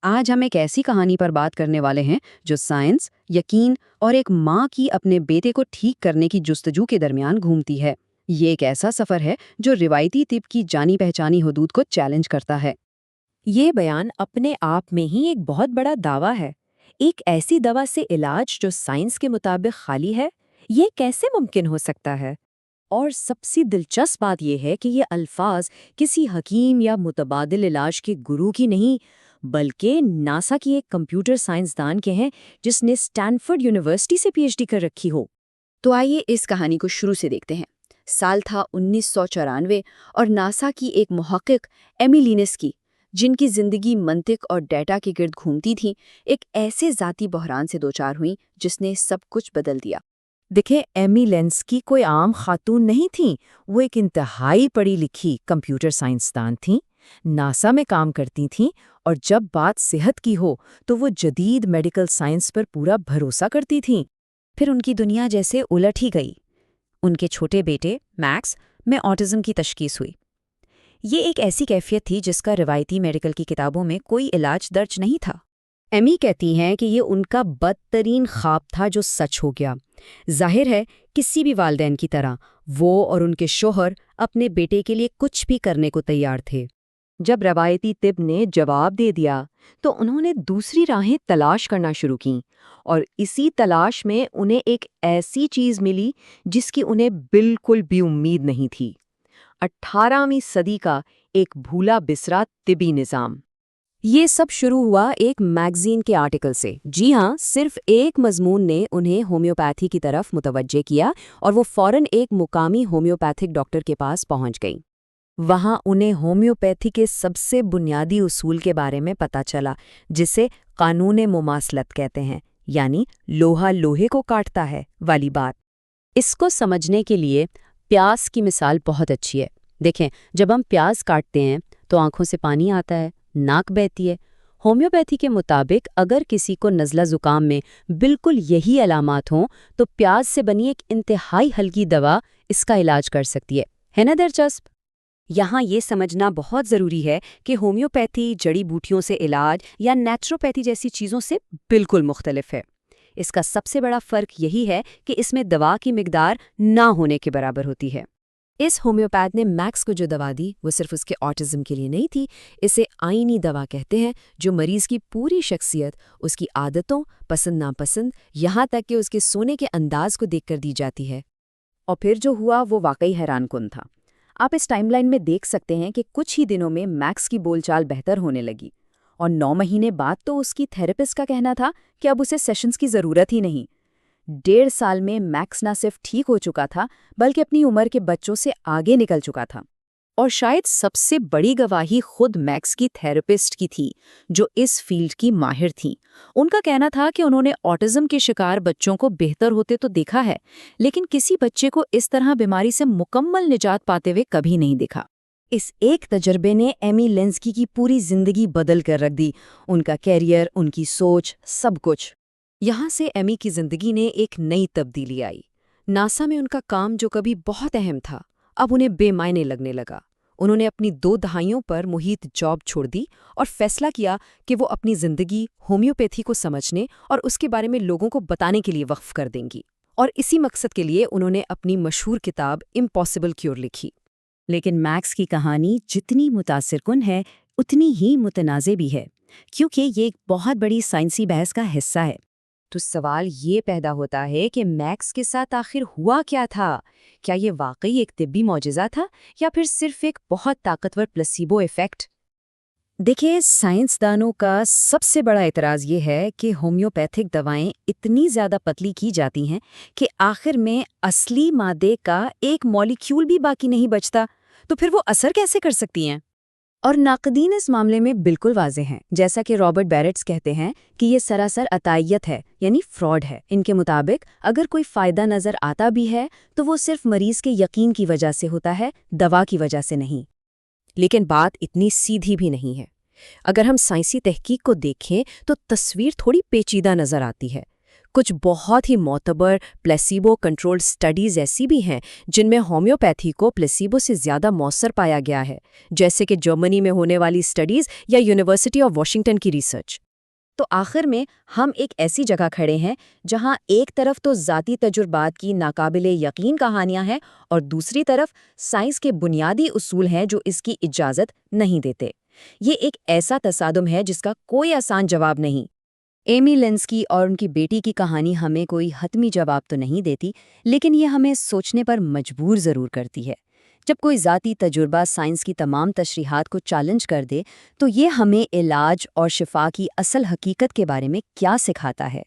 آج ہم ایک ایسی کہانی پر بات کرنے والے ہیں جو سائنس، یقین اور ایک ماں کی اپنے بیٹے کو ٹھیک کرنے کی جستجو کے درمیان گھومتی ہے۔ یہ ایک ایسا سفر ہے جو روایتی طب کی جانی پہچانی حدود کو چیلنج کرتا ہے۔ یہ بیان اپنے آپ میں ہی ایک بہت بڑا دعویٰ ہے۔ ایک ایسی دوا سے علاج جو سائنس کے مطابق خالی ہے، یہ کیسے ممکن ہو سکتا ہے؟ اور سب سے دلچسپ بات یہ ہے کہ یہ الفاظ کسی حکیم یا متبادل علاج کے گرو کی نہیں، بلکہ ناسا کی ایک کمپیوٹر سائنسدان کے ہیں جس نے اسٹینفورڈ یونیورسٹی سے پی ایچ ڈی کر رکھی ہو۔ تو آئیے اس کہانی کو شروع سے دیکھتے ہیں۔ سال تھا 1994 اور ناسا کی ایک محقق ایمی لینس کی، جن کی زندگی منطق اور ڈیٹا کے گرد گھومتی تھی، ایک ایسے ذاتی بحران سے دوچار ہوئیں جس نے سب کچھ بدل دیا۔ دیکھیں، ایمی لینسکی کوئی عام خاتون نہیں تھیں، وہ ایک انتہائی پڑھی لکھی کمپیوٹر سائنسدان تھیں، ناسا میں کام کرتی تھیں، اور جب بات صحت کی ہو تو وہ جدید میڈیکل سائنس پر پورا بھروسہ کرتی تھیں۔ پھر ان کی دنیا جیسے الٹ ہی گئی۔ ان کے چھوٹے بیٹے میکس میں آٹزم کی تشخیص ہوئی۔ یہ ایک ایسی کیفیت تھی جس کا روایتی میڈیکل کی کتابوں میں کوئی علاج درج نہیں تھا۔ ایمی کہتی ہیں کہ یہ ان کا بدترین خواب تھا جو سچ ہو گیا۔ ظاہر ہے کسی بھی والدین کی طرح وہ اور ان کے شوہر اپنے بیٹے کے لیے کچھ بھی کرنے کو تیار تھے۔ جب روایتی طب نے جواب دے دیا تو انہوں نے دوسری راہیں تلاش کرنا شروع کیں، اور اسی تلاش میں انہیں ایک ایسی چیز ملی جس کی انہیں بالکل بھی امید نہیں تھی۔ 18ویں صدی کا ایک بھولا بسرا طبی نظام۔ یہ سب شروع ہوا ایک میگزین کے آرٹیکل سے۔ جی ہاں، صرف ایک مضمون نے انہیں ہومیوپیتھی کی طرف متوجہ کیا، اور وہ فوراً ایک مقامی ہومیوپیتھک ڈاکٹر کے پاس پہنچ گئیں۔ وہاں انہیں ہومیوپیتھی کے سب سے بنیادی اصول کے بارے میں پتہ چلا، جسے قانون مماثلت کہتے ہیں، یعنی لوہا لوہے کو کاٹتا ہے والی بات۔ اس کو سمجھنے کے لیے پیاز کی مثال بہت اچھی ہے۔ دیکھیں، جب ہم پیاز کاٹتے ہیں تو آنکھوں سے پانی آتا ہے، ناک بہتی ہے۔ ہومیوپیتھی کے مطابق اگر کسی کو نزلہ زکام میں بالکل یہی علامات ہوں تو پیاز سے بنی ایک انتہائی ہلکی دوا اس کا علاج کر سکتی ہے نا دلچسپ؟ یہاں یہ سمجھنا بہت ضروری ہے کہ ہومیوپیتھی جڑی بوٹیوں سے علاج یا نیچروپیتھی جیسی چیزوں سے بالکل مختلف ہے۔ اس کا سب سے بڑا فرق یہی ہے کہ اس میں دوا کی مقدار نہ ہونے کے برابر ہوتی ہے۔ اس ہومیوپیتھ نے میکس کو جو دوا دی وہ صرف اس کے آٹزم کے لیے نہیں تھی، اسے آئینی دوا کہتے ہیں، جو مریض کی پوری شخصیت، اس کی عادتوں، پسند ناپسند، یہاں تک کہ اس کے سونے کے انداز کو دیکھ کر دی جاتی ہے۔ اور پھر جو ہوا وہ واقعی حیران کن تھا۔ آپ اس ٹائم لائن میں دیکھ سکتے ہیں کہ کچھ ہی دنوں میں میکس کی بول چال بہتر ہونے لگی، اور 9 مہینے بعد تو اس کی تھراپسٹ کا کہنا تھا کہ اب اسے سیشنز کی ضرورت ہی نہیں۔ 1.5 سال میں میکس نہ صرف ٹھیک ہو چکا تھا بلکہ اپنی عمر کے بچوں سے آگے نکل چکا تھا۔ اور شاید سب سے بڑی گواہی خود میکس کی تھراپسٹ کی تھی، جو اس فیلڈ کی ماہر تھیں۔ ان کا کہنا تھا کہ انہوں نے آٹزم کے شکار بچوں کو بہتر ہوتے تو دیکھا ہے، لیکن کسی بچے کو اس طرح بیماری سے مکمل نجات پاتے ہوئے کبھی نہیں دیکھا۔ اس ایک تجربے نے ایمی لینسکی کی پوری زندگی بدل کر رکھ دی، ان کا کیریئر، ان کی سوچ، سب کچھ۔ یہاں سے ایمی کی زندگی نے ایک نئی تبدیلی آئی۔ ناسا میں ان کا کام جو کبھی بہت اہم تھا، اب انہیں بے معنی لگنے لگا۔ انہوں نے اپنی 2 دہائیوں پر محیط جاب چھوڑ دی اور فیصلہ کیا کہ وہ اپنی زندگی ہومیوپیتھی کو سمجھنے اور اس کے بارے میں لوگوں کو بتانے کے لیے وقف کر دیں گی، اور اسی مقصد کے لیے انہوں نے اپنی مشہور کتاب امپاسبل کیور لکھی۔ لیکن میکس کی کہانی جتنی متاثر کن ہے اتنی ہی متنازع بھی ہے، کیونکہ یہ ایک بہت بڑی سائنسی بحث کا حصہ ہے۔ تو سوال یہ پیدا ہوتا ہے کہ میکس کے ساتھ آخر ہوا کیا تھا؟ کیا یہ واقعی ایک طبی معجزہ تھا یا پھر صرف ایک بہت طاقتور پلاسیبو ایفیکٹ؟ دیکھیں، سائنسدانوں کا سب سے بڑا اعتراض یہ ہے کہ ہومیوپیتھک دوائیں اتنی زیادہ پتلی کی جاتی ہیں کہ آخر میں اصلی مادے کا ایک مالیکیول بھی باقی نہیں بچتا، تو پھر وہ اثر کیسے کر سکتی ہیں؟ اور ناقدین اس معاملے میں بالکل واضح ہیں، جیسا کہ رابرٹ بیرٹس کہتے ہیں کہ یہ سراسر عطائیت ہے، یعنی فراڈ ہے۔ ان کے مطابق اگر کوئی فائدہ نظر آتا بھی ہے تو وہ صرف مریض کے یقین کی وجہ سے ہوتا ہے، دوا کی وجہ سے نہیں۔ لیکن بات اتنی سیدھی بھی نہیں ہے۔ اگر ہم سائنسی تحقیق کو دیکھیں تو تصویر تھوڑی پیچیدہ نظر آتی ہے۔ کچھ بہت ہی معتبر پلیسیبو کنٹرولڈ سٹڈیز ایسی بھی ہیں جن میں ہومیوپیتھی کو پلیسیبو سے زیادہ مؤثر پایا گیا ہے، جیسے کہ جرمنی میں ہونے والی سٹڈیز یا یونیورسٹی آف واشنگٹن کی ریسرچ۔ تو آخر میں ہم ایک ایسی جگہ کھڑے ہیں جہاں ایک طرف تو ذاتی تجربات کی ناقابل یقین کہانیاں ہیں اور دوسری طرف سائنس کے بنیادی اصول ہیں جو اس کی اجازت نہیں دیتے۔ یہ ایک ایسا تصادم ہے جس کا کوئی آسان جواب نہیں۔ ایمی لینسکی اور ان کی بیٹی کی کہانی ہمیں کوئی حتمی جواب تو نہیں دیتی، لیکن یہ ہمیں سوچنے پر مجبور ضرور کرتی ہے۔ جب کوئی ذاتی تجربہ سائنس کی تمام تشریحات کو چیلنج کر دے تو یہ ہمیں علاج اور شفا کی اصل حقیقت کے بارے میں کیا سکھاتا ہے؟